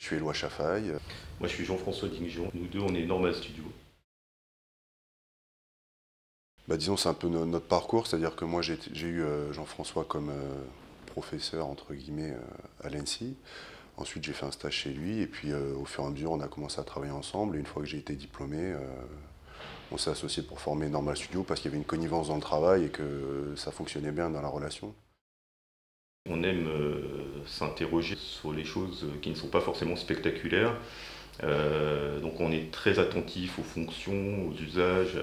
Je suis Éloi Chafaille. Moi, je suis Jean-François Dingjon. Nous deux, on est Normal Studio. Disons, c'est un peu notre parcours, c'est-à-dire que moi j'ai eu Jean-François comme professeur, entre guillemets, à l'ENSI. Ensuite, j'ai fait un stage chez lui, et puis au fur et à mesure, on a commencé à travailler ensemble. Et une fois que j'ai été diplômé, on s'est associé pour former Normal Studio parce qu'il y avait une connivence dans le travail et que ça fonctionnait bien dans la relation. On aime s'interroger sur les choses qui ne sont pas forcément spectaculaires. Donc on est très attentif aux fonctions, aux usages,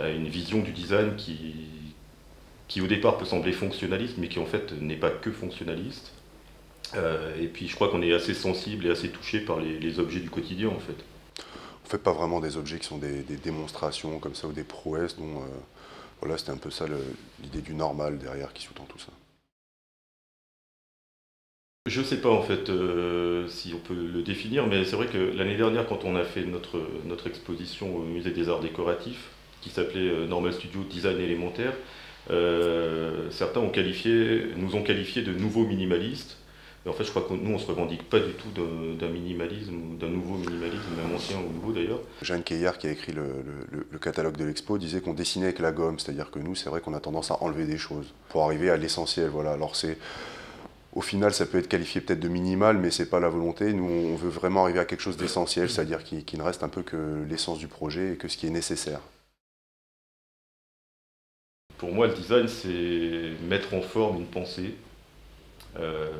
à une vision du design qui au départ peut sembler fonctionnaliste, mais qui en fait n'est pas que fonctionnaliste. Et puis je crois qu'on est assez sensible et assez touché par les objets du quotidien en fait. On fait pas vraiment des objets qui sont des démonstrations comme ça ou des prouesses, dont voilà, c'était un peu ça l'idée du normal derrière qui sous-tend tout ça. Je sais pas en fait si on peut le définir, mais c'est vrai que l'année dernière, quand on a fait notre exposition au Musée des Arts Décoratifs, qui s'appelait Normal Studio Design élémentaire, certains nous ont qualifiés de nouveaux minimalistes. Et en fait, je crois que nous, on se revendique pas du tout d'un minimalisme ou d'un nouveau minimalisme, même ancien ou nouveau d'ailleurs. Jeanne Caillard, qui a écrit le catalogue de l'expo, disait qu'on dessinait avec la gomme, c'est-à-dire que nous, c'est vrai qu'on a tendance à enlever des choses pour arriver à l'essentiel. Voilà. Alors au final, ça peut être qualifié peut-être de minimal, mais c'est pas la volonté. Nous, on veut vraiment arriver à quelque chose d'essentiel, c'est-à-dire qui ne reste un peu que l'essence du projet et que ce qui est nécessaire. Pour moi, le design, c'est mettre en forme une pensée. Euh,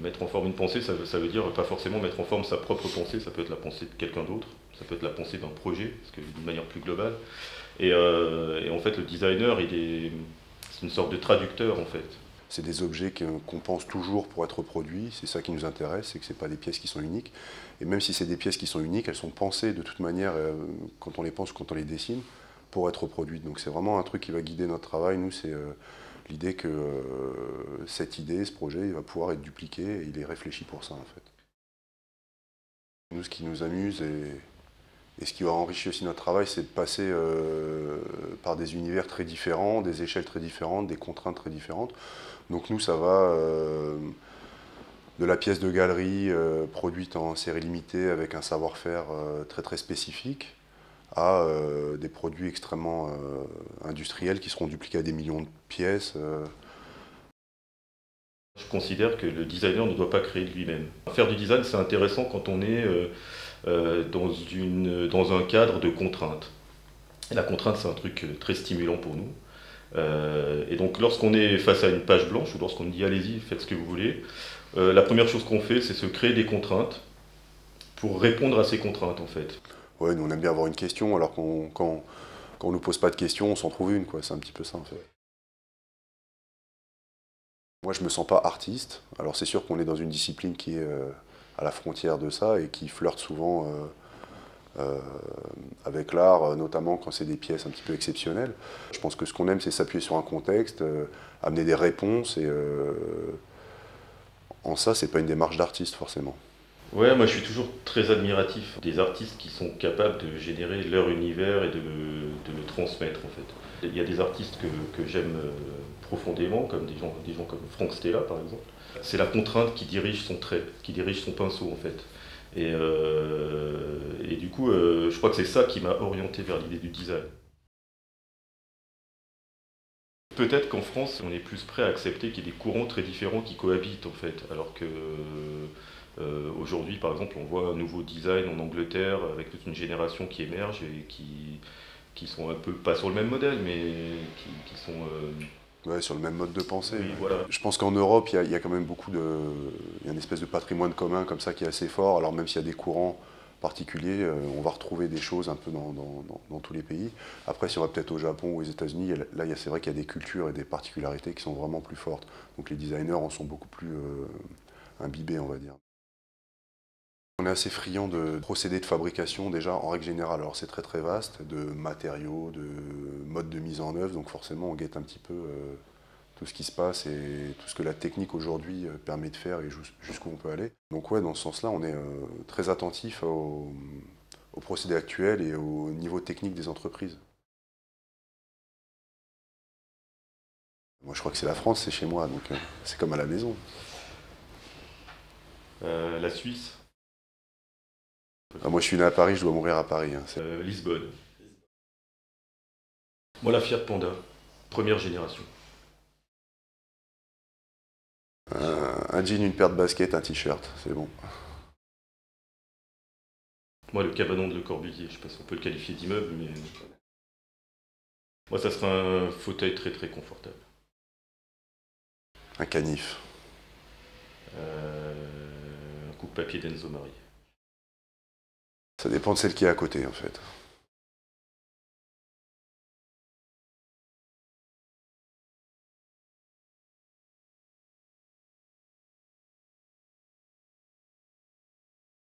Mettre en forme une pensée, ça veut dire pas forcément mettre en forme sa propre pensée, ça peut être la pensée de quelqu'un d'autre, ça peut être la pensée d'un projet, parce que d'une manière plus globale. Et en fait, le designer, c'est une sorte de traducteur en fait. C'est des objets qu'on pense toujours pour être produits, c'est ça qui nous intéresse, c'est que ce pas des pièces qui sont uniques. Et même si c'est des pièces qui sont uniques, elles sont pensées de toute manière, quand on les pense ou quand on les dessine, pour être produites. Donc c'est vraiment un truc qui va guider notre travail. Nous, c'est l'idée que cette idée, ce projet, il va pouvoir être dupliqué et il est réfléchi pour ça en fait. Nous, ce qui nous amuse et ce qui va enrichir aussi notre travail, c'est de passer par des univers très différents, des échelles très différentes, des contraintes très différentes. Donc nous, ça va de la pièce de galerie produite en série limitée avec un savoir-faire très très spécifique à des produits extrêmement industriels qui seront dupliqués à des millions de pièces. Je considère que le designer ne doit pas créer de lui-même. Faire du design, c'est intéressant quand on est dans un cadre de contraintes. Et la contrainte, c'est un truc très stimulant pour nous. Et donc, lorsqu'on est face à une page blanche ou lorsqu'on dit allez-y, faites ce que vous voulez, la première chose qu'on fait, c'est se créer des contraintes pour répondre à ces contraintes en fait. Ouais, nous on aime bien avoir une question, alors quand on nous pose pas de questions, on s'en trouve une, quoi. C'est un petit peu ça en fait. Moi, je me sens pas artiste. Alors, c'est sûr qu'on est dans une discipline qui est à la frontière de ça et qui flirte souvent euh, avec l'art, notamment quand c'est des pièces un petit peu exceptionnelles. Je pense que ce qu'on aime, c'est s'appuyer sur un contexte, amener des réponses, et en ça, c'est pas une démarche d'artiste forcément. Ouais, moi je suis toujours très admiratif des artistes qui sont capables de générer leur univers et de le transmettre en fait. Il y a des artistes que j'aime profondément, comme des gens comme Frank Stella par exemple. C'est la contrainte qui dirige son trait, qui dirige son pinceau en fait. Et du coup, je crois que c'est ça qui m'a orienté vers l'idée du design. Peut-être qu'en France, on est plus prêt à accepter qu'il y ait des courants très différents qui cohabitent en fait, alors que aujourd'hui, par exemple, on voit un nouveau design en Angleterre avec toute une génération qui émerge et qui sont un peu pas sur le même modèle, mais qui sont Ouais, sur le même mode de pensée. oui, Ouais. voilà. Je pense qu'en Europe, il y a quand même il y a une espèce de patrimoine commun comme ça qui est assez fort. Alors même s'il y a des courants particuliers, on va retrouver des choses un peu dans tous les pays. Après, si on va peut-être au Japon ou aux États-Unis, là, c'est vrai qu'il y a des cultures et des particularités qui sont vraiment plus fortes. Donc les designers en sont beaucoup plus imbibés, on va dire. On est assez friand de procédés de fabrication déjà en règle générale. Alors c'est très très vaste, de matériaux, de modes de mise en œuvre, donc forcément on guette un petit peu tout ce qui se passe et tout ce que la technique aujourd'hui permet de faire et jusqu'où on peut aller. Donc ouais, dans ce sens-là, on est très attentif aux procédés actuels et au niveau technique des entreprises. Moi je crois que c'est la France, c'est chez moi, donc c'est comme à la maison. La Suisse. Ah, moi, je suis né à Paris, je dois mourir à Paris. Hein. Lisbonne. Moi, la Fiat Panda, première génération. Un jean, une paire de baskets, un t-shirt, c'est bon. Moi, le cabanon de Le Corbusier, je sais pas si on peut le qualifier d'immeuble, mais moi, ça serait un fauteuil très très confortable. Un canif. Un coupe-papier d'Enzo Mari. Ça dépend de celle qui est à côté, en fait.